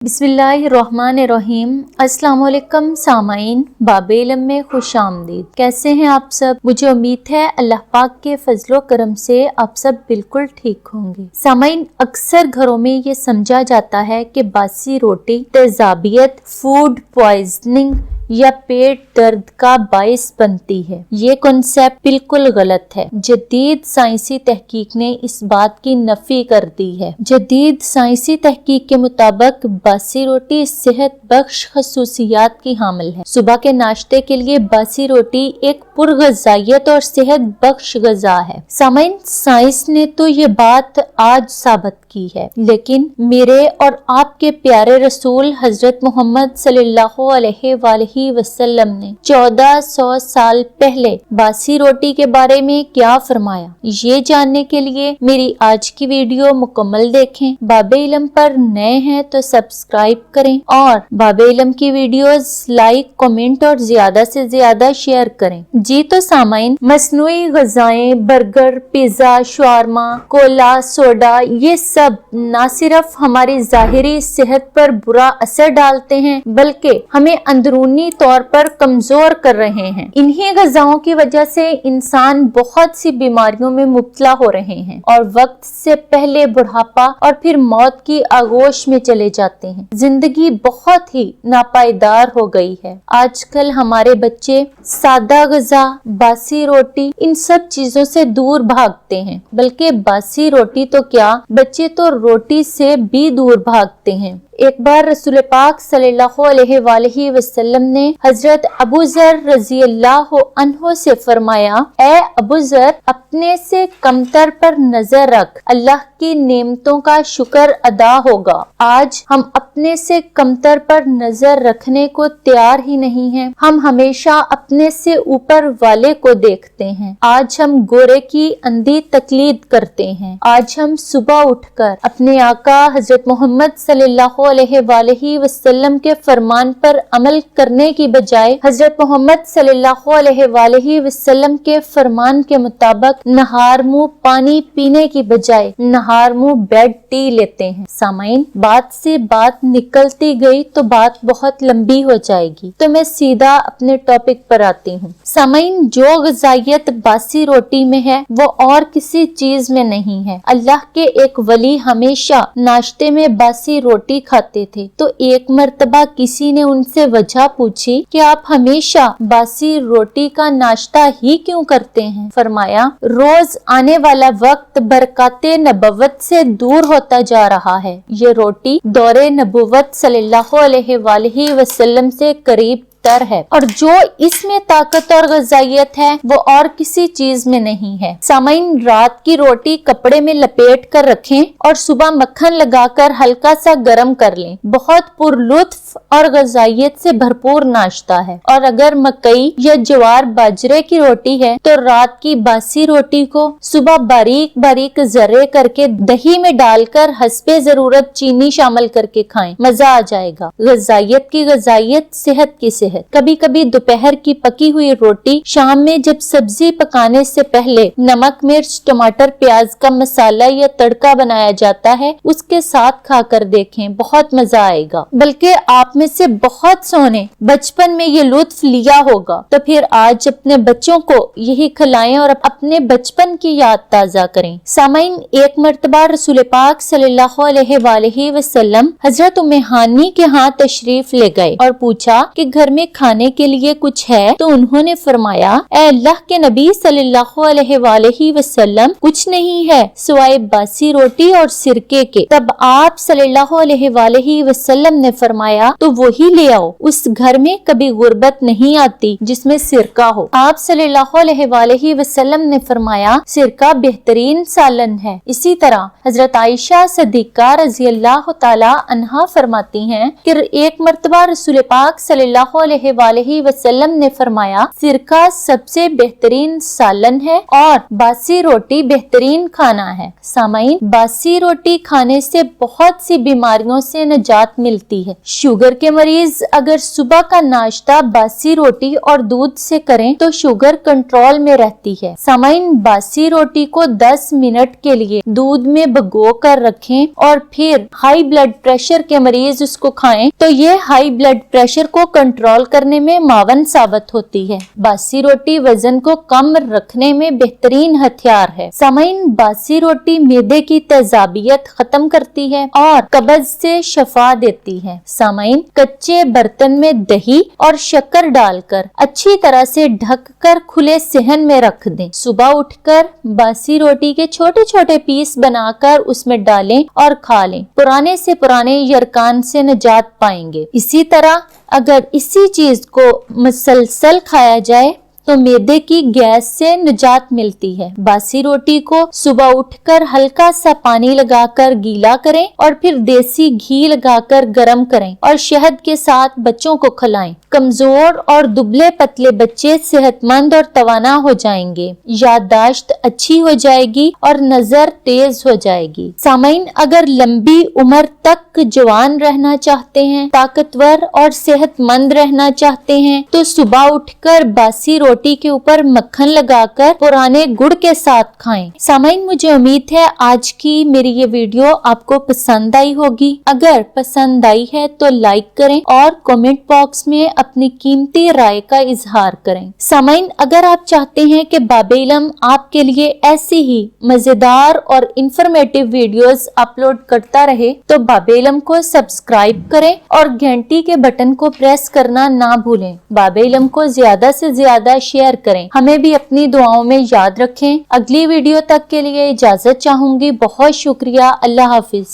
बिस्मिल्लाहिर्रहमानिर्रहीम। अस्सलाम वालेकुम सामाइन, बाबे इल्म में खुश आमदीद। कैसे हैं आप सब? मुझे उम्मीद है अल्लाह पाक के फजलो करम से आप सब बिल्कुल ठीक होंगे। सामाइन, अक्सर घरों में ये समझा जाता है कि बासी रोटी तेजाबियत, फूड पॉइजनिंग या पेट दर्द का बायस बनती है। ये कॉन्सेप्ट बिल्कुल गलत है। जदीद साइंसी तहकीक ने इस बात की नफी कर दी है। जदीद साइंसी तहकीक के मुताबिक बासी रोटी सेहत बख्श खसूसियात की हामिल है। सुबह के नाश्ते के लिए बासी रोटी एक पुरगज़ाइयत और सेहत बख्श गज़ा है। सामाइन, साइंस ने तो ये बात आज साबित की है, लेकिन मेरे और आपके प्यारे रसूल हजरत मोहम्मद सल्लल्लाहु अलैहि वसल्लम ने 1400 साल पहले बासी रोटी के बारे में क्या फरमाया, ये जानने के लिए मेरी आज की वीडियो मुकम्मल देखें। बाबे इल्म पर नए हैं तो सब्सक्राइब करें और बाबे इल्म की वीडियोस लाइक, कमेंट और ज्यादा से ज्यादा शेयर करें। जी तो सामाइन, मसनूई गजाएं, burger, pizza, shawarma, Cola, soda, ये सब न सिर्फ हमारी जाहिरी सेहत पर बुरा असर डालते हैं बल्कि हमें अंदरूनी तौर पर कमजोर कर रहे हैं। इन्हीं गजाओं की वजह से इंसान बहुत सी बीमारियों में मुब्तला हो रहे हैं और वक्त से पहले बुढ़ापा और फिर मौत की आगोश में चले जाते हैं। जिंदगी बहुत ही नापायदार हो गई है। आजकल हमारे बच्चे सादा गजा, बासी रोटी, इन सब चीजों से दूर भागते हैं, बल्कि बासी रोटी तो क्या, बच्चे तो रोटी से भी दूर भागते हैं। एक बार रसूल पाक सल्लल्लाहु अलैहि वसल्लम ने हजरत अबू ज़र रज़ी अल्लाह अन्हु से फरमाया, ए अबू ज़र, अपने से कमतर पर नजर रख, अल्लाह की नेमतों का शुक्र अदा होगा। आज हम अपने से कमतर पर नजर रखने को तैयार ही नहीं हैं। हम हमेशा अपने से ऊपर वाले को देखते हैं। आज हम गोरे की अंधी तकलीद करते हैं। आज हम सुबह उठकर अपने आका हजरत मोहम्मद सल्लल्लाहु अलैहि वसल्लम के फरमान पर अमल करने की बजाय हजरत मोहम्मद सल्लल्लाहु अलैहि वसल्लम के फरमान के मुताबिक नहार मुंह पानी पीने की बजाय नहार मुंह बेड टी लेते हैं। सामाइन, बात से बात निकलती गई तो बात बहुत लंबी हो जाएगी, तो मैं सीधा अपने टॉपिक पर आती हूँ। सामाइन, जो ग़िज़ाइयत बासी रोटी में है वो और किसी चीज में नहीं है। अल्लाह के एक वली हमेशा नाश्ते में बासी रोटी खाते थे, तो एक मर्तबा किसी ने उनसे वजह पूछी कि आप हमेशा बासी रोटी का नाश्ता ही क्यों करते हैं? फरमाया, रोज आने वाला वक्त बरकाते नबुव्वत से दूर होता जा रहा है। ये रोटी दौरे नबुव्वत सल्लल्लाहु अलैहि वसल्लम से करीब तर है और जो इसमें ताकत और ग़िज़ाइयत है वो और किसी चीज में नहीं है। सामाइन, रात की रोटी कपड़े में लपेट कर रखें और सुबह मक्खन लगाकर हल्का सा गर्म कर लें। बहुत पुरलुत्फ और ग़िज़ाइयत से भरपूर नाश्ता है। और अगर मकई या ज्वार बाजरे की रोटी है तो रात की बासी रोटी को सुबह बारीक बारीक जर्रे करके दही में डालकर हस्बे जरूरत चीनी शामिल करके खाएं, मजा आ जाएगा। ग़िज़ाइयत की ग़िज़ाइयत, सेहत की सेहत। कभी कभी दोपहर की पकी हुई रोटी शाम में जब सब्जी पकाने से पहले नमक, मिर्च, टमाटर, प्याज का मसाला या तड़का बनाया जाता है, उसके साथ खाकर देखें, बहुत मजा आएगा। बल्कि आप में से बहुत सौ ने बचपन में ये लुत्फ लिया होगा, तो फिर आज अपने बच्चों को यही खिलाएं और अपने बचपन की याद ताजा करें। सामाइन, एक मर्तबा रसूल पाक सल्लल्लाहु अलैहि वसल्लम हजरत उम्मे हानी के यहाँ तशरीफ ले गए और पूछा कि घर में खाने के लिए कुछ है? तो उन्होंने फरमाया, ऐ अल्लाह के नबी सल्लल्लाहु अलैहि वसल्लम, कुछ नहीं है सिवाय बासी रोटी और सिरके के। तब आप सल्लल्लाहु अलैहि वसल्लम ने फरमाया, तो वही ले आओ। उस घर में कभी गुर्बत नहीं आती जिसमें सिरका हो। आप सल्लल्लाहु अलैहि वसल्लम ने फरमाया, सिरका बेहतरीन सालन है। इसी तरह हजरत आयशा सिद्दीका रज़ी अल्लाह तआला अन्हा फरमाती हैं कि एक मर्तबा रसूल पाक सल्लल्लाहु अलैहि वालैहि वसल्लम ने फरमाया, सिरका सबसे बेहतरीन सालन है और बासी रोटी बेहतरीन खाना है। सामाइन, बासी रोटी खाने से बहुत सी बीमारियों से निजात मिलती है। शुगर के मरीज अगर सुबह का नाश्ता बासी रोटी और दूध से करें तो शुगर कंट्रोल में रहती है। सामाइन, बासी रोटी को 10 मिनट के लिए दूध में भिगो कर रखें और फिर हाई ब्लड प्रेशर के मरीज उसको खाएं तो ये हाई ब्लड प्रेशर को कंट्रोल करने में मावन साबित होती है। बासी रोटी वजन को कम रखने में बेहतरीन हथियार है। सामाइन, बासी रोटी मैदे की तेजाबियत खत्म करती है और कब्ज से शफा देती है। सामाइन, कच्चे बर्तन में दही और शक्कर डालकर अच्छी तरह से ढककर खुले सहन में रख दें। सुबह उठकर बासी रोटी के छोटे छोटे पीस बनाकर उसमें डालें और खा लें। पुराने से पुराने यरकान से निजात पाएंगे। इसी तरह अगर इसी चीज को मुसलसल खाया जाए तो मैदे की गैस से निजात मिलती है। बासी रोटी को सुबह उठकर हल्का सा पानी लगाकर गीला करें और फिर देसी घी लगाकर गरम करें और शहद के साथ बच्चों को खिलाएं। कमजोर और दुबले पतले बच्चे सेहतमंद और तवाना हो जाएंगे, याददाश्त अच्छी हो जाएगी और नजर तेज हो जाएगी। सामाइन, अगर लंबी उम्र तक जवान रहना चाहते हैं, ताकतवर और सेहतमंद रहना चाहते हैं तो सुबह उठकर बासी रोटी के ऊपर मक्खन लगाकर पुराने गुड़ के साथ खाएं। सामाइन, मुझे उम्मीद है आज की मेरी ये वीडियो आपको पसंद आई होगी। अगर पसंद आई है तो लाइक करें और कमेंट बॉक्स में अपनी कीमती राय का इजहार करें। सामाइन, अगर आप चाहते हैं कि बाबे इल्म आपके लिए ऐसी ही मजेदार और इंफॉर्मेटिव वीडियोस अपलोड करता रहे तो बाबे इल्म को सब्सक्राइब करें और घंटी के बटन को प्रेस करना ना भूलें। बाबे इल्म को ज्यादा से ज्यादा शेयर करें। हमें भी अपनी दुआओं में याद रखें। अगली वीडियो तक के लिए इजाजत चाहूंगी। बहुत शुक्रिया। अल्लाह हाफिज।